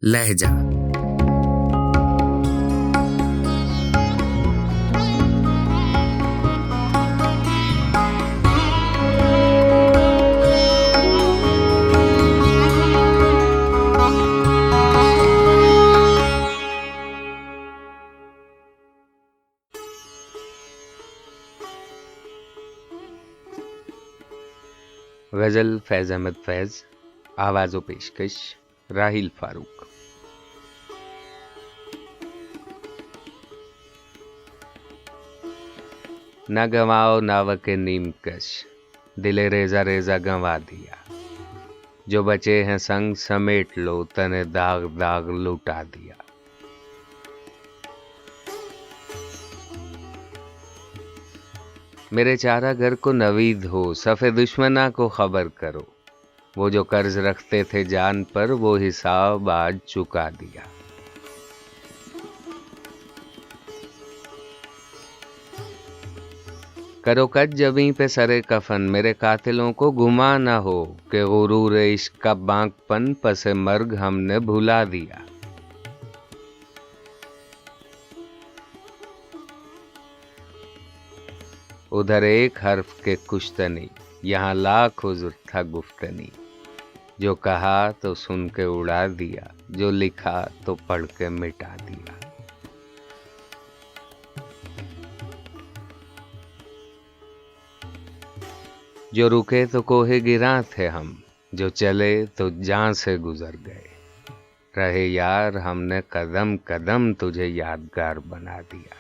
लहजा। गजल फैज अहमद फैज, आवाज़ व पेशकश राहिल फारूक। न गंवाओ नावक नीम कश, दिले रेजा रेजा गंवा दिया। जो बचे हैं संग समेट लो, तने दाग दाग लुटा दिया। मेरे चारा घर को नवीद हो, सफ़े दुश्मना को खबर करो। वो जो कर्ज रखते थे जान पर, वो हिसाब आज चुका दिया। करो कट जबीं पे सरे कफन, मेरे कातिलों को गुमा न हो कि गुरूर इश्क का बांकपन पसे मर्ग हमने भुला दिया। उधर एक हर्फ के कुश्तनी, यहाँ लाख उज़्र था गुफ्तनी। जो कहा तो सुन के उड़ा दिया, जो लिखा तो पढ़ के मिटा दिया। जो रुके तो कोहे गिरा थे हम, जो चले तो जान से गुजर गए। रहे यार हमने कदम कदम तुझे यादगार बना दिया।